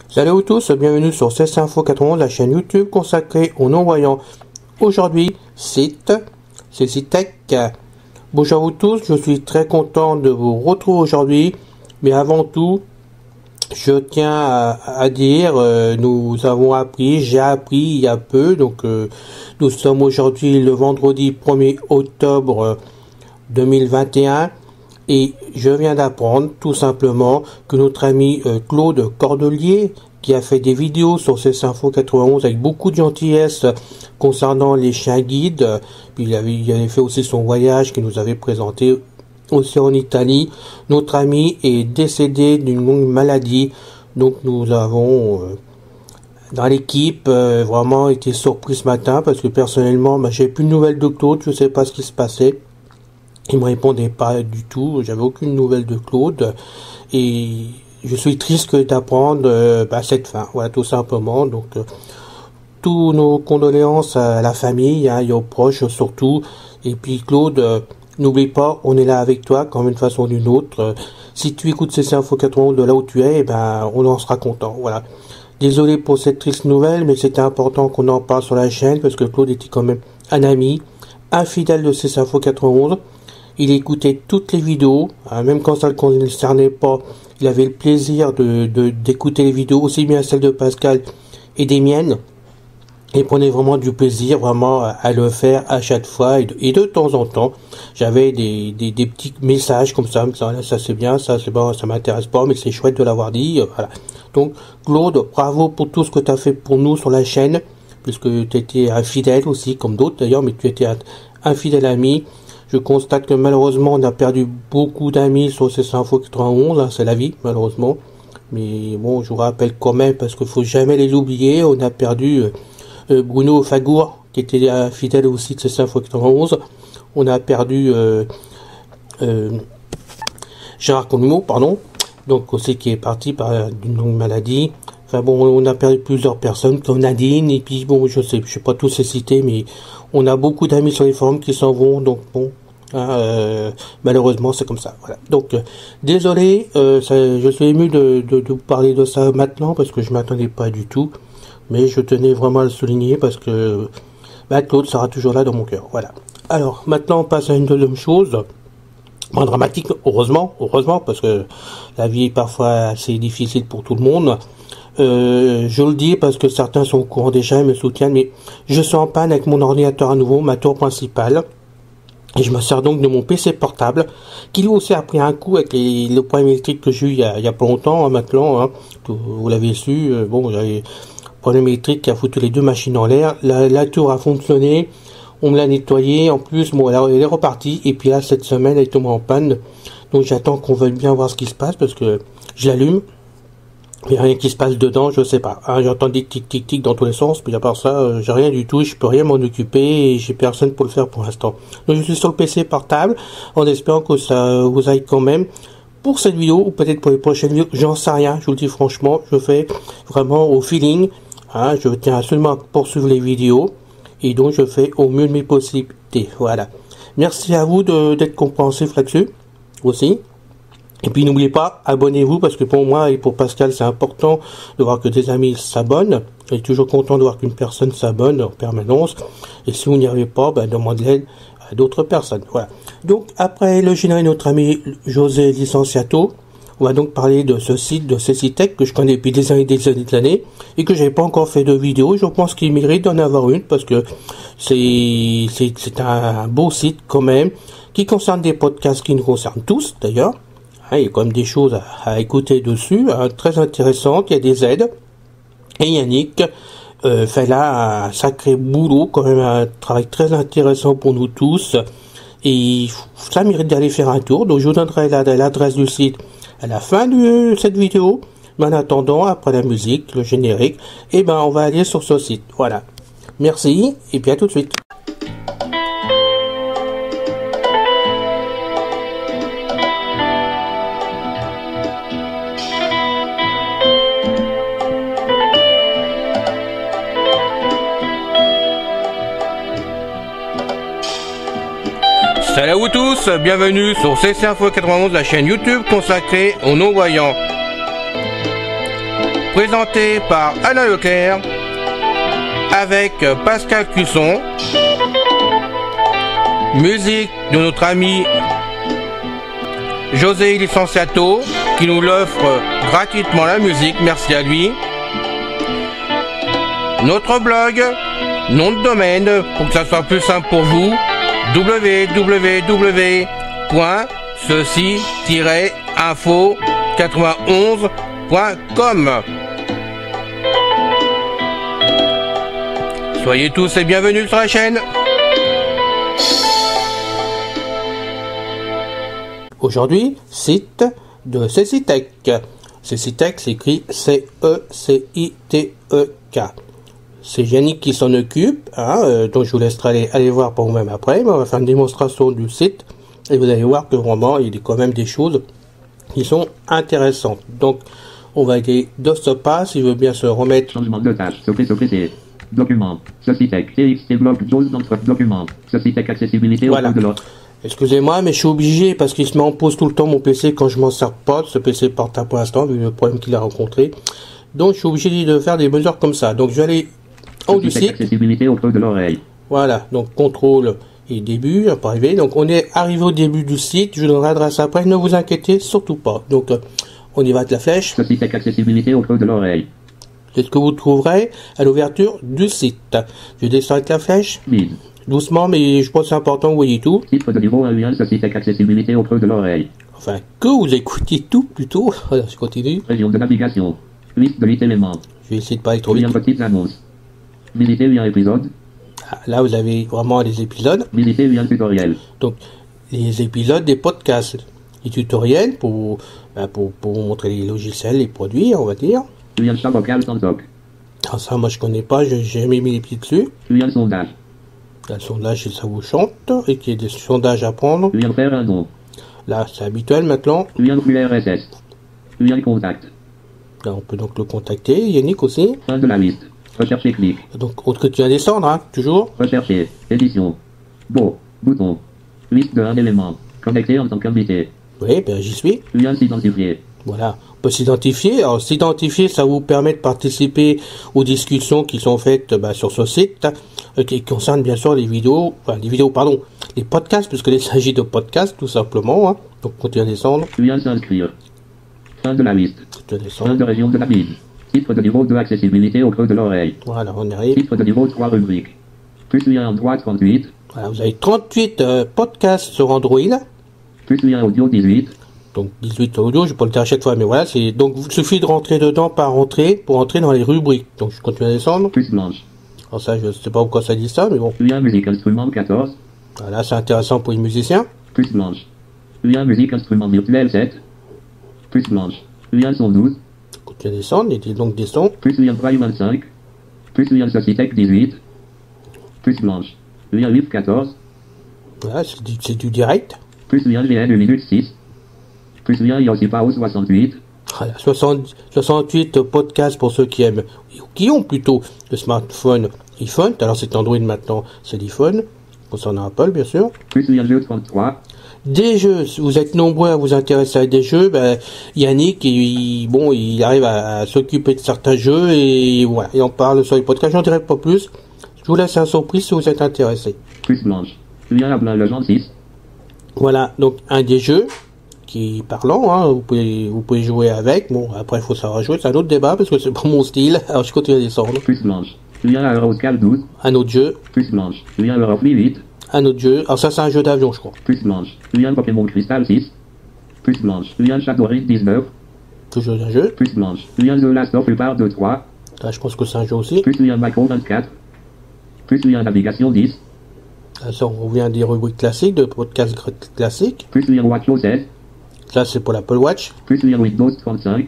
Salut à vous tous, bienvenue sur CC Info 91, la chaîne YouTube consacrée aux non-voyants. Aujourd'hui, c'est Tech. Bonjour à vous tous, je suis très content de vous retrouver aujourd'hui. Mais avant tout, je tiens à dire, j'ai appris il y a peu, donc nous sommes aujourd'hui le vendredi 1er octobre 2021. Et je viens d'apprendre tout simplement que notre ami Claude Cordelier, qui a fait des vidéos sur CC Info 91 avec beaucoup de gentillesse concernant les chiens guides, puis il avait fait aussi son voyage qu'il nous avait présenté aussi en Italie. Notre ami est décédé d'une longue maladie, donc nous avons dans l'équipe vraiment été surpris ce matin parce que personnellement j'ai plus de nouvelles de Claude, je sais pas ce qui se passait. Il me répondait pas du tout, j'avais aucune nouvelle de Claude et je suis triste d'apprendre cette fin, voilà tout simplement. Donc tous nos condoléances à la famille et aux proches surtout. Et puis Claude, n'oublie pas, on est là avec toi quand même d'une façon ou d'une autre. Si tu écoutes CC Info 91 de là où tu es, on en sera content. Voilà. Désolé pour cette triste nouvelle, mais c'était important qu'on en parle sur la chaîne parce que Claude était quand même un ami, un fidèle de CC Info 91. Il écoutait toutes les vidéos, même quand ça ne le concernait pas, il avait le plaisir d'écouter les vidéos, aussi bien celles de Pascal et des miennes. Il prenait vraiment du plaisir vraiment à le faire à chaque fois et de temps en temps, j'avais des petits messages comme ça c'est bien, ça c'est bon, ça m'intéresse pas, mais c'est chouette de l'avoir dit, voilà. Donc Claude, bravo pour tout ce que tu as fait pour nous sur la chaîne, puisque tu étais un fidèle aussi, comme d'autres d'ailleurs, mais tu étais un fidèle ami. Je constate que malheureusement on a perdu beaucoup d'amis sur CC Info 91, c'est la vie malheureusement. Mais bon, je vous rappelle quand même parce qu'il faut jamais les oublier. On a perdu Bruno Fagour qui était fidèle aussi de CC Info 91. On a perdu Gérard Connumeau, pardon, donc aussi qui est parti par d'une longue maladie. Enfin bon, on a perdu plusieurs personnes comme Nadine et puis bon, je sais pas tous les citer, mais on a beaucoup d'amis sur les forums qui s'en vont, donc bon, malheureusement c'est comme ça. Voilà. Donc désolé, je suis ému de vous parler de ça maintenant parce que je m'attendais pas du tout, mais je tenais vraiment à le souligner parce que Claude sera toujours là dans mon cœur. Voilà. Alors maintenant on passe à une deuxième chose. Moins dramatique, heureusement, parce que la vie est parfois assez difficile pour tout le monde. Je le dis parce que certains sont au courant déjà et me soutiennent, mais je suis en panne avec mon ordinateur à nouveau, ma tour principale, et je me sers donc de mon PC portable, qui lui aussi a pris un coup avec le problème électrique que j'ai eu il y a pas longtemps, maintenant, vous l'avez su, j'avais un problème électrique qui a foutu les deux machines en l'air, la tour a fonctionné, on me l'a nettoyé, en plus, alors elle est repartie, et puis là, cette semaine, elle est tombée en panne, donc j'attends qu'on veuille bien voir ce qui se passe, parce que je l'allume, il n'y a rien qui se passe dedans, je sais pas. J'entends des tic dans tous les sens, puis à part ça, j'ai rien du tout, je peux rien m'en occuper, et j'ai personne pour le faire pour l'instant. Donc je suis sur le PC portable, en espérant que ça vous aille quand même. Pour cette vidéo, ou peut-être pour les prochaines vidéos, j'en sais rien, je vous le dis franchement, je fais vraiment au feeling, je tiens absolument à poursuivre les vidéos, et donc je fais au mieux de mes possibilités, voilà. Merci à vous d'être compréhensif là-dessus, aussi. Et puis n'oubliez pas, abonnez-vous parce que pour moi et pour Pascal c'est important de voir que des amis s'abonnent. Je suis toujours content de voir qu'une personne s'abonne en permanence. Et si vous n'y arrivez pas, demandez l'aide à d'autres personnes. Voilà. Donc après le générique de notre ami José Licenciato, on va donc parler de ce site, de CCTech que je connais depuis des années et que j'avais pas encore fait de vidéo. Je pense qu'il mérite d'en avoir une parce que c'est un beau site quand même qui concerne des podcasts qui nous concernent tous d'ailleurs. Il y a quand même des choses à écouter dessus, très intéressantes, il y a des aides. Et Yannick fait là un sacré boulot, quand même un travail très intéressant pour nous tous. Et ça mérite d'aller faire un tour. Donc je vous donnerai l'adresse du site à la fin de cette vidéo. Mais en attendant, après la musique, le générique, on va aller sur ce site. Voilà. Merci et puis à tout de suite. Salut à vous tous, bienvenue sur CC Info 91, la chaîne YouTube consacrée aux non-voyants. présenté par Alain Leclerc avec Pascal Cusson. Musique de notre ami José Licenciato qui nous l'offre gratuitement la musique, merci à lui. Notre blog, nom de domaine pour que ça soit plus simple pour vous, www.ceci-info91.com. Soyez tous et bienvenus sur la chaîne. Aujourd'hui, site de Cecitech. Cecitech s'écrit C-E-C-I-T-E-K. C'est Yannick qui s'en occupe, donc je vous laisserai aller voir pour vous-même après. Mais on va faire une démonstration du site et vous allez voir que vraiment il y a quand même des choses qui sont intéressantes. Donc on va aller de ce pas s'il veut bien se remettre. Changement de tâche, secret, document, Cecitech, TXT bloc, JAWS dans votre document, Cecitech accessibilité Voilà. au de l'autre. Excusez-moi, mais je suis obligé parce qu'il se met en pause tout le temps mon PC quand je m'en sers pas. Ce PC portable pour l'instant, vu le problème qu'il a rencontré. Donc je suis obligé de faire des mesures comme ça. Donc je vais aller en haut du site. Accessibilité au creux de l'oreille. Voilà, donc contrôle et début, pour arriver. Donc on est arrivé au début du site. Je donnerai l'adresse après. Ne vous inquiétez surtout pas. Donc on y va avec la flèche. Cecitech accessibilité au creux de l'oreille. C'est ce que vous trouverez à l'ouverture du site. Je descends avec la flèche. Vide. Doucement, mais je pense que c'est important, vous voyez tout. Titre de niveau 1, Cecitech accessibilité au creux de l'oreille. Enfin, que vous écoutiez tout plutôt. Voilà, je continue. Région de navigation. Liste de 8 éléments. Je vais essayer de pas aller trop vite. Petites annonces. Visiter un épisode. Ah, là, vous avez vraiment les épisodes. Visiter un tutoriel. Donc, les épisodes des podcasts. Les tutoriels pour vous montrer les logiciels, les produits, on va dire. Un chat vocal sans toc. Alors ça, moi, je connais pas. J'ai jamais mis les pieds dessus. Un sondage. Le sondage, ça vous chante. Et qu'il y ait des sondages à prendre. Faire un don. Là, c'est habituel maintenant. Un flux RSS. Un contact. Là, on peut donc le contacter. Yannick aussi. Fin de la liste. Rechercher clic. Donc, on continue à descendre, toujours. Rechercher. Édition. Beau. Bouton. Liste de 1 élément. Connecté en tant qu'invité. Oui, ben j'y suis. S'identifier. Voilà. On peut s'identifier. Alors, s'identifier, ça vous permet de participer aux discussions qui sont faites sur ce site, qui concernent bien sûr les podcasts, puisqu'il s'agit de podcasts, tout simplement. Donc, continuez à descendre. S'inscrire. Fin de la liste. Continuez à descendre. Fin de région de la ville. Titre de niveau 2 accessibilité au creux de l'oreille. Voilà, on y arrive. Titre de niveau 3 rubrique. Plus lien en droit 38. Voilà, vous avez 38 podcasts sur Android. Plus lien audio 18. Donc 18 audio, je vais pas le dire à chaque fois, mais voilà, donc il suffit de rentrer dedans par entrée pour entrer dans les rubriques. Donc je continue à descendre. Plus blanche. Alors ça, je sais pas pourquoi ça dit ça, mais bon. Lien musique instrument 14. Voilà, c'est intéressant pour les musiciens. Plus blanche. Lien musique instrument virtuel 7. Plus blanche. Lien son 12. Continue à descendre, et donc des sons. Plus lien Prime 25. Plus lien Cecitech 18. Plus blanche. Lien 8 14. Voilà, c'est du direct. Plus lien VN Linux 6. Plus lien Yosipao 68. Voilà, 68 podcasts pour ceux qui aiment, qui ont plutôt le smartphone iPhone. Alors c'est Android maintenant, c'est l'iPhone. Concernant Apple, bien sûr. Plus lien jeu 33. Des jeux, si vous êtes nombreux à vous intéresser à des jeux, Yannick, il arrive à s'occuper de certains jeux et voilà, il en parle sur les podcasts. J'en dirai pas plus. Je vous laisse un surprise si vous êtes intéressé. Plus blanche. Lien à blanc Legend 6. Voilà, donc un des jeux qui est parlant, vous pouvez jouer avec. Bon, après il faut savoir jouer, c'est un autre débat parce que c'est pas mon style. Alors je continue à descendre. Plus blanche. Lien à Euroscal 12. Un autre jeu. Plus blanche. Lien à Europe 8. Un autre jeu. Alors ça c'est un jeu d'avion, je crois. Plus blanche. Lien Pokémon Crystal 6. Plus blanche. Lien Shadowrun 19. Toujours un jeu. Plus blanche. Lien The Last of Us Part 2 3. Là je pense que c'est un jeu aussi. Plus lien Macro 24. Plus lien Navigation 10. Là ça on revient des rubriques classiques, de podcasts classiques. Plus lien WatchOS 16. Là c'est pour l'Apple Watch. Plus lien Windows 35.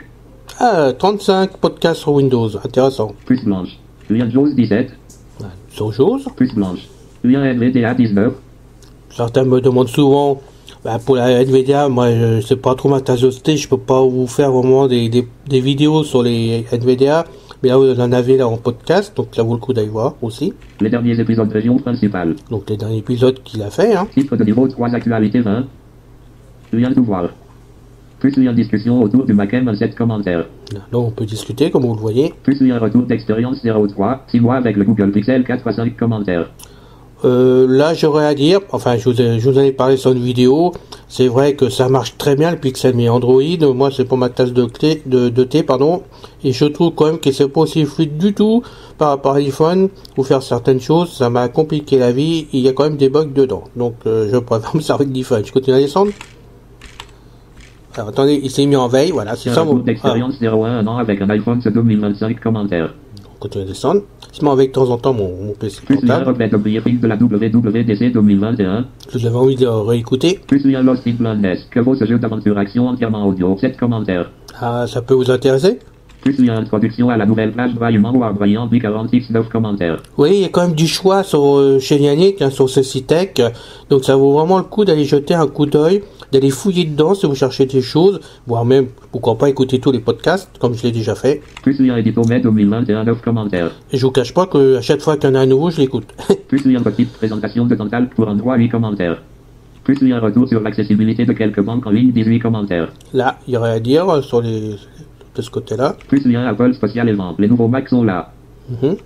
35 podcasts sur Windows, intéressant. Plus blanche. Lien JAWS 17. Sur JAWS. Plus blanche. Lien NVDA 19. Certains me demandent souvent, pour la NVDA, moi je sais pas trop ma tasse de thé, je peux pas vous faire vraiment des vidéos sur les NVDA, mais là vous en avez là en podcast, donc ça vaut le coup d'aller voir aussi. Les derniers épisodes région principale. Donc les derniers épisodes qu'il a fait. Titre de niveau 3 actualité 20. Lien pouvoir. Plus lien discussion autour du Mac M7 commentaires. Donc on peut discuter comme vous le voyez. Plus lien retour d'expérience 03, 6 mois avec le Google Pixel 4 à 5 commentaires. Là j'aurais à dire, enfin je vous en ai parlé sur une vidéo, c'est vrai que ça marche très bien le Pixel, mais Android, moi c'est pour ma tasse de thé, pardon, et je trouve quand même que c'est pas aussi fluide du tout par rapport à l'iPhone, ou faire certaines choses, ça m'a compliqué la vie, il y a quand même des bugs dedans, donc je préfère me servir de l'iPhone. Je continue à descendre. Alors attendez, il s'est mis en veille, voilà, c'est ça mon... d'expérience 01, un an avec un iPhone 2025 commentaires. On continue à descendre. Il se met en veille de temps en temps mon PC plus lien portable. reflet de briefing de la WWDC 2021. Je l'avais envie de réécouter. Plus lien Lost in Blindness, que vaut ce jeu d'aventure action entièrement audio, 7 commentaires. Ah, ça peut vous intéresser? Plus lien introduction à la nouvelle plage Braillement ou Arbraillant, 46 9 commentaires. Oui, il y a quand même du choix sur chez Yannick, hein, sur Cecitech. Donc ça vaut vraiment le coup d'aller jeter un coup d'œil, d'aller fouiller dedans si vous cherchez des choses, voire même, pourquoi pas écouter tous les podcasts, comme je l'ai déjà fait. Plus lien édito mai 2021, 9 commentaires. Et je vous cache pas que à chaque fois qu'il y en a un nouveau, je l'écoute. Plus lien petite présentation de Dental pour Android, 8 commentaires. Plus lien retour sur l'accessibilité de quelques banques en ligne, 18 commentaires. Là, il y aurait à dire sur de ce côté-là. Plus lien Apple spécial et vente, les nouveaux Macs sont là.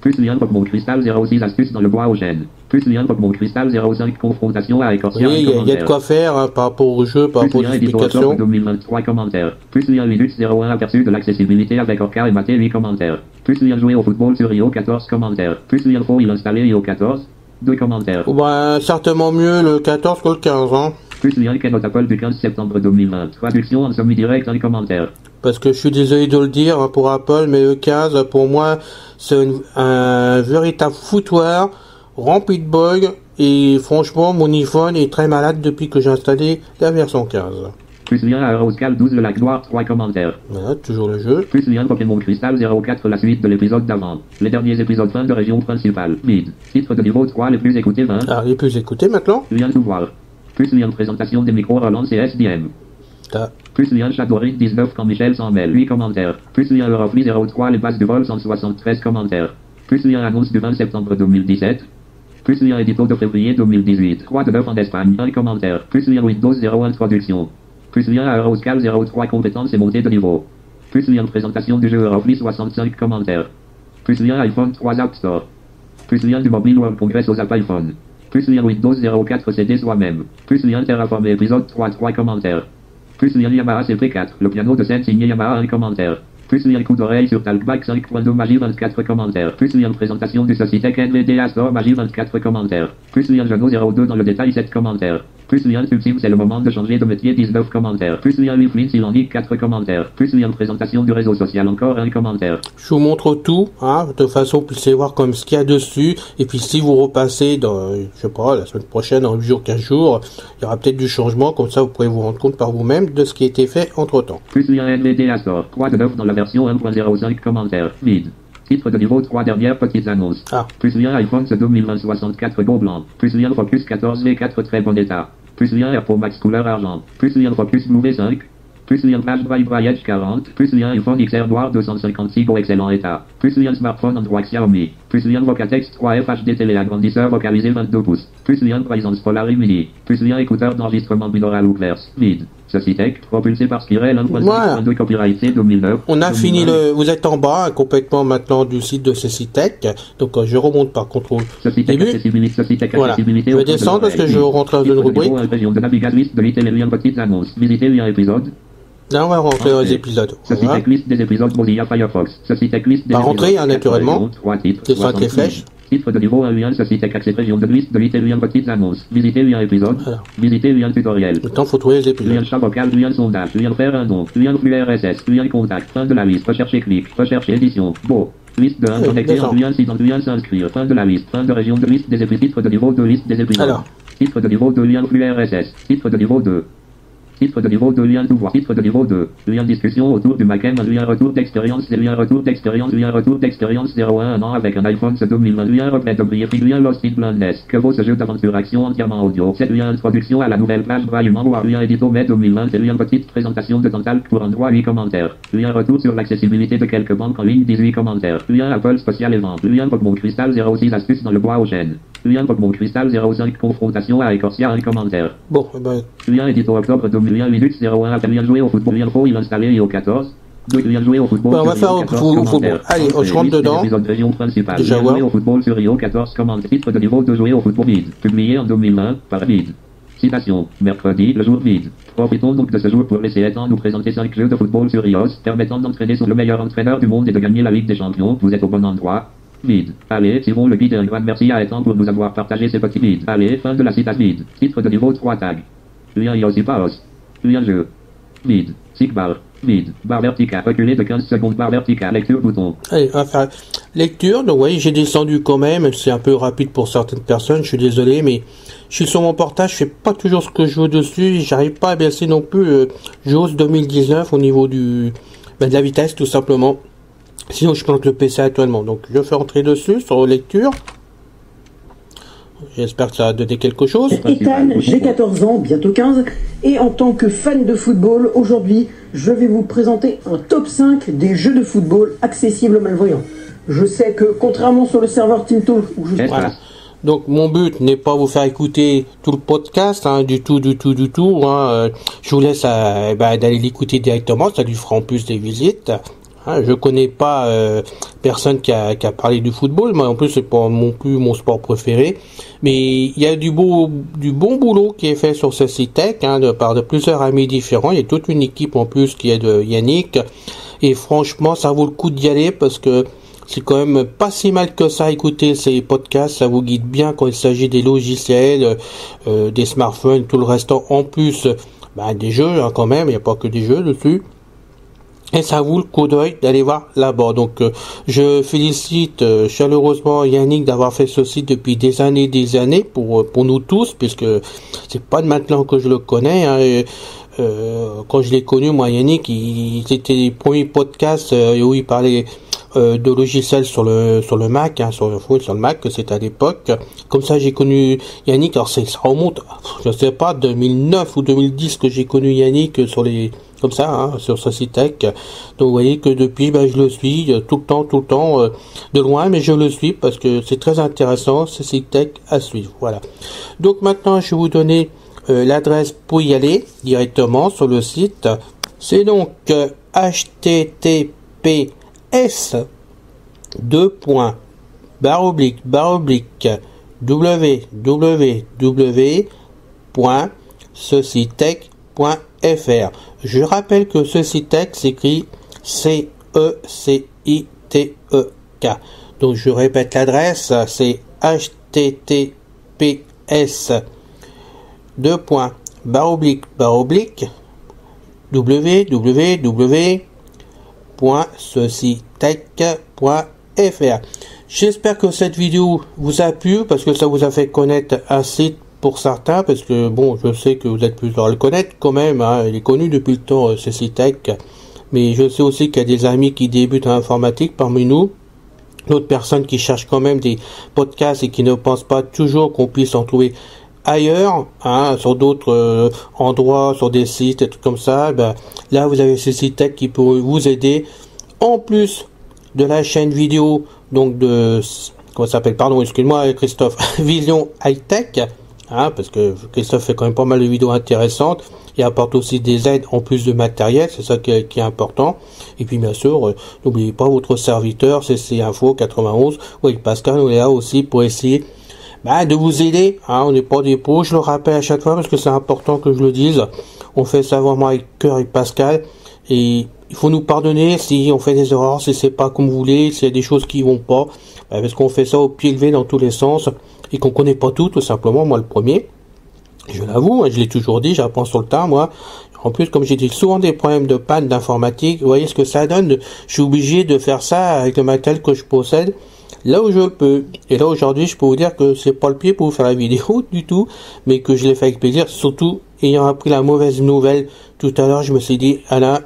Plus lien Pokémon Crystal 06 astuces dans le bois au gène. Plus lien Pokémon Crystal 05 confrontation à Écorcia. Oui, il y a de quoi faire hein, par rapport au jeu, par rapport aux explications. 2023 commentaires. Plus lien Linux 01 aperçu de l'accessibilité avec Orca et Maté 8 commentaires. Plus lien jouer au football sur IO 14 commentaires. Plus lien faut il installer IO 14 2 commentaires. Ben, certainement mieux le 14 que le 15, hein. Plus lien Keynote Apple du 15 septembre 2020. Traduction en semi-direct en commentaire. Parce que je suis désolé de le dire hein, pour Apple, mais le 15, pour moi, c'est un véritable foutoir rempli de bugs. Et franchement, mon iPhone est très malade depuis que j'ai installé la version 15. Plus lien à Euroscal 12 le lac noir 3 commentaires. Voilà, toujours le jeu. Plus lien Pokémon Crystal 04 la suite de l'épisode d'avant. Les derniers épisodes fin de région principale. Mid. Titre de niveau 3 les plus écoutés 20. Alors, les plus écoutés maintenant. Lien tout voir. Plus lien présentation des micros relance et SDM. Plus lien Shadowring 19 quand Michel s'en mêle 8 commentaires. Plus lien Eurofly 03 les bases de vol 173 commentaires. Plus lien annonce du 20 septembre 2017. Plus lien édito de février 2018 3 de 9 en Espagne 1 commentaire. Plus lien Windows 0 introduction. Plus lien à Euroscal 03 compétences et montée de niveau. Plus lien présentation du jeu Eurofly 65 commentaires. Plus lien iPhone 3 App Store. Plus lien du Mobile World Congress aux apps iPhone. Plus lien Windows 04 CD soi-même. Plus lien Terraform épisode 3 commentaires. Plus lien Yamaha CP4, le piano de scène signé Yamaha 1 commentaire. Plus lien coup d'oreille sur Talkback 5.2 Magie 24 commentaires. Plus lien présentation du Socitech NVDA Store Magie 24 commentaires. Plus lien Jano 02 dans le détail 7 commentaires. Plus lien Subsim c'est le moment de changer de métier 19 commentaires. Plus lien Wiflin Silanic 4 commentaires. Plus lien présentation du réseau social encore 1 commentaire. Je vous montre tout, hein, de façon vous puissiez voir comme ce qu'il y a dessus. Et puis si vous repassez dans, je sais pas, la semaine prochaine, en 8 jours, 15 jours, il y aura peut-être du changement, comme ça vous pourrez vous rendre compte par vous-même de ce qui a été fait entre temps. Plus lien NVDA Store 3 de 9 dans la version 1.05 commentaires. Mid. Titre de niveau 3 dernières petites annonces. Plus lien iPhone 2020 64 Go blanc. Plus lien Focus 14 V4 très bon état. Plus lien AirPod Max couleur argent. Plus lien Focus Blue V5. Plus lien Flash Bright Edge 40. Plus lien iPhone XR Noir 256 Go excellent état. Plus lien smartphone Android Xiaomi. Plus lien Vocatex 3 FHD télé agrandisseur vocalisé 22 pouces. Plus lien Presence Polari Mini. Plus lien écouteur d'enregistrement binaural ou verse. Mid. Cecitech, propulsé par Skirel 1.5.2 copyright C 2009. On a fini vous êtes en bas, complètement maintenant du site de Cecitech. Donc je remonte par contrôle. Début. Voilà. Je vais descendre parce que je rentre dans une rubrique. De navigatrice de les liens petites annonces. Visitez lien épisode. Là, on va rentrer dans les épisodes. Cecitech liste des épisodes Mozilla Firefox. Cecitech liste des épisodes. Rentrer, hein, naturellement. Descendre les flèches. Titre de niveau 1 lien Cecitech accès région de liste de lien petites annonces. Visitez lien épisode. Visitez lien tutoriel. Maintenant, faut trouver les épisodes. Lien chat vocal, lien sondage, lien faire un don, lien flux RSS, lien contact, fin de la liste, rechercher clic, rechercher édition, beau. Liste de 1 connecté en lien 6 lien s'inscrire, fin de la liste, fin de région de liste des épisodes, titre de niveau 2 liste des épisodes. Alors. Titre de niveau 2 lien flux RSS, titre de niveau 2. Titre de niveau 2 lien tout voir. Titre de niveau 2. Lien discussion autour du Mac M. Lien retour d'expérience. Lien retour d'expérience. Lien retour d'expérience 01 an avec un iPhone 2020. Lien reflet de briefing. Lien Lost in Blindness. Que vaut ce jeu d'aventure action entièrement audio. Cette lien introduction à la nouvelle page Braillement ou lien édito mai 2020. C'est lien petite présentation de Dental pour Android 8 commentaires. Lien retour sur l'accessibilité de quelques banques en ligne 18 commentaires. Lien Apple spécial et vente. Lien Pokémon Crystal 06 astuces dans le bois au chêne. Lien Pokémon Crystal 05 confrontation à Écorcia 1 commentaire. Bon, Lien édito octobre 2000 Linux 01 lien jouer au football. Lien faut il installer IO 14. Jouer au football. On va faire au football. Allez, je rentre dedans. Déjà voir. Jouer au football sur Rio 14 commandes. Titre de niveau de jouer au football vide. Publié en 2001 par vide. Citation. Mercredi, le jour vide. Profitons donc de ce jour pour laisser Ethan nous présenter 5 jeux de football sur Rios, permettant d'entraîner sur le meilleur entraîneur du monde et de gagner la Ligue des Champions. Vous êtes au bon endroit. Vide. Allez, tirons le guide et un grand merci à Ethan pour nous avoir partagé ces petits vides. Allez, fin de la citation vide. Titre de niveau 3 tag. Lien aussi pause. Lien jeu. Vide. Sigbar. Vide. Barre verticale. Reculer de 15 secondes. Barre verticale. Lecture bouton. Allez, on va faire lecture. Donc, oui, j'ai descendu quand même. C'est un peu rapide pour certaines personnes. Je suis désolé, mais je suis sur mon portage. Je fais pas toujours ce que je veux dessus. J'arrive pas à baisser non plus. JAWS 2019 au niveau de la vitesse, tout simplement. Sinon, je plante le PC actuellement. Donc, je fais entrer dessus sur lecture. J'espère que ça va donner quelque chose. Ethan, j'ai 14 ans, bientôt 15, et en tant que fan de football, aujourd'hui, je vais vous présenter un top 5 des jeux de football accessibles aux malvoyants. Je sais que, contrairement sur le serveur TeamTalk, où je... Voilà. Donc, mon but n'est pas vous faire écouter tout le podcast, hein, du tout. Hein. Je vous laisse d'aller l'écouter directement, ça lui fera en plus des visites. Je connais pas personne qui a parlé du football, moi en plus c'est pas non plus mon sport préféré, mais il y a du bon boulot qui est fait sur ce site tech, par de plusieurs amis différents. Il y a toute une équipe en plus qui est de Yannick, et franchement ça vaut le coup d'y aller parce que c'est quand même pas si mal que ça. Écouter ces podcasts, ça vous guide bien quand il s'agit des logiciels, des smartphones, tout le restant, en plus des jeux quand même, il n'y a pas que des jeux dessus. Et ça vaut le coup d'œil d'aller voir là-bas. Donc, je félicite chaleureusement Yannick d'avoir fait ce site depuis des années pour nous tous, puisque c'est pas de maintenant que je le connais. Quand je l'ai connu, moi, Yannick, c'était les premiers podcasts où il parlait de logiciels sur le Mac, sur le Mac, que c'était à l'époque. Comme ça, j'ai connu Yannick. Alors, ça remonte, je sais pas, 2009 ou 2010 que j'ai connu Yannick comme ça, sur ce site tech. Donc vous voyez que depuis, je le suis tout le temps, de loin, mais je le suis parce que c'est très intéressant, ce site tech à suivre. Voilà. Donc maintenant, je vais vous donner l'adresse pour y aller directement sur le site. C'est donc https://www.cecitech.fr. Je rappelle que ce site tech s'écrit C-E-C-I-T-E-K. Donc je répète l'adresse, c'est https://www.cecitech.fr. J'espère que cette vidéo vous a plu parce que ça vous a fait connaître un site pour certains, parce que bon, je sais que vous êtes plusieurs à le connaître quand même, il est connu depuis le temps, ce site tech, mais je sais aussi qu'il y a des amis qui débutent en informatique parmi nous, d'autres personnes qui cherchent quand même des podcasts et qui ne pensent pas toujours qu'on puisse en trouver ailleurs, sur d'autres endroits, sur des sites et tout comme ça. Là vous avez ce site tech qui peut vous aider, en plus de la chaîne vidéo, donc de, comment ça s'appelle, pardon, excuse-moi Christophe, Vision High Tech, parce que Christophe fait quand même pas mal de vidéos intéressantes et apporte aussi des aides en plus de matériel, c'est ça qui est important. Et puis bien sûr, n'oubliez pas votre serviteur CC Info 91, oui, Pascal, on est là aussi pour essayer de vous aider, on n'est pas des pros, je le rappelle à chaque fois parce que c'est important que je le dise. On fait ça vraiment avec cœur et Pascal, et il faut nous pardonner si on fait des erreurs, si c'est pas comme vous voulez, s'il y a des choses qui vont pas, parce qu'on fait ça au pied levé dans tous les sens et qu'on connaît pas tout simplement. Moi le premier, je l'avoue, je l'ai toujours dit, j'apprends sur le tas moi. En plus, comme j'ai dit, souvent des problèmes de panne d'informatique, vous voyez ce que ça donne. Je suis obligé de faire ça avec le matériel que je possède, là où je peux. Et là aujourd'hui, je peux vous dire que c'est pas le pied pour vous faire la vidéo du tout, mais que je l'ai fait avec plaisir, surtout ayant appris la mauvaise nouvelle tout à l'heure. Je me suis dit, Alain,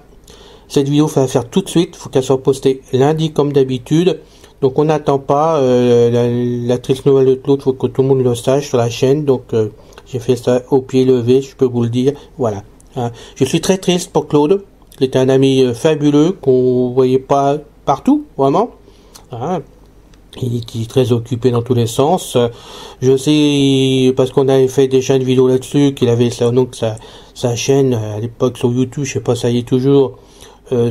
cette vidéo, faut la faire tout de suite, faut qu'elle soit postée lundi comme d'habitude. Donc on n'attend pas la triste nouvelle de l'autre, faut que tout le monde le sache sur la chaîne. Donc j'ai fait ça au pied levé, je peux vous le dire. Voilà. Je suis très triste pour Claude. Il était un ami fabuleux qu'on voyait pas partout, vraiment. Il est très occupé dans tous les sens. Je sais, parce qu'on avait fait déjà une vidéo là-dessus, qu'il avait donc sa chaîne à l'époque sur YouTube, je sais pas, ça y est toujours,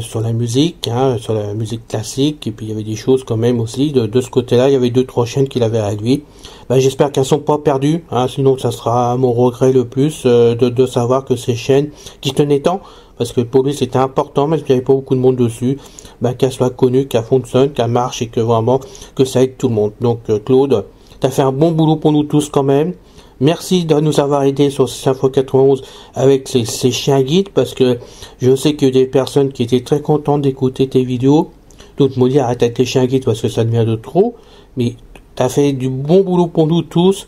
sur la musique, hein, sur la musique classique, et puis il y avait des choses quand même aussi de ce côté-là. Il y avait 2-3 chaînes qu'il avait réduit. Ben, j'espère qu'elles sont pas perdues, hein, sinon ça sera mon regret le plus de savoir que ces chaînes qui tenaient tant, parce que pour lui c'était important, même s'il n'y avait pas beaucoup de monde dessus, ben, qu'elles soient connues, qu'elles fonctionnent, qu'elles marchent et que vraiment que ça aide tout le monde. Donc Claude, t'as fait un bon boulot pour nous tous quand même. Merci de nous avoir aidé sur Info 91 avec ces chiens guides, parce que je sais qu'il y a des personnes qui étaient très contentes d'écouter tes vidéos. D'autres m'ont dit arrête avec tes chiens guides parce que ça devient de trop. Mais t'as fait du bon boulot pour nous tous.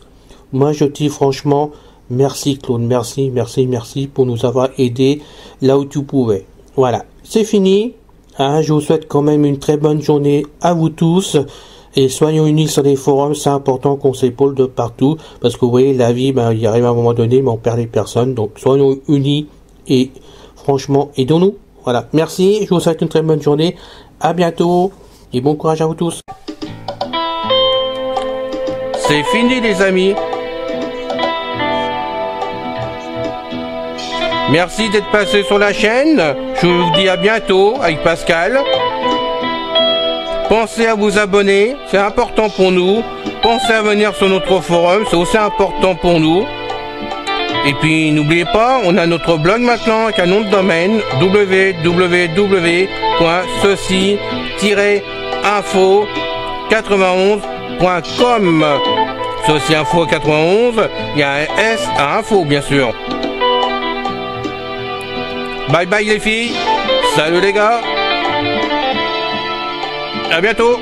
Moi je te dis franchement merci Claude, merci pour nous avoir aidé là où tu pouvais. Voilà, c'est fini. Hein, je vous souhaite quand même une très bonne journée à vous tous. Et soyons unis sur les forums, c'est important qu'on s'épaule de partout, parce que vous voyez, la vie, ben, il arrive à un moment donné, mais on perd les personnes, donc soyons unis, et franchement, aidons-nous. Voilà, merci, je vous souhaite une très bonne journée, à bientôt, et bon courage à vous tous. C'est fini les amis. Merci d'être passé sur la chaîne, je vous dis à bientôt avec Pascal. Pensez à vous abonner, c'est important pour nous. Pensez à venir sur notre forum, c'est aussi important pour nous. Et puis n'oubliez pas, on a notre blog maintenant avec un nom de domaine www.ceci-info91.com. Ceci Info 91, il y a un S à info bien sûr. Bye bye les filles, salut les gars. À bientôt.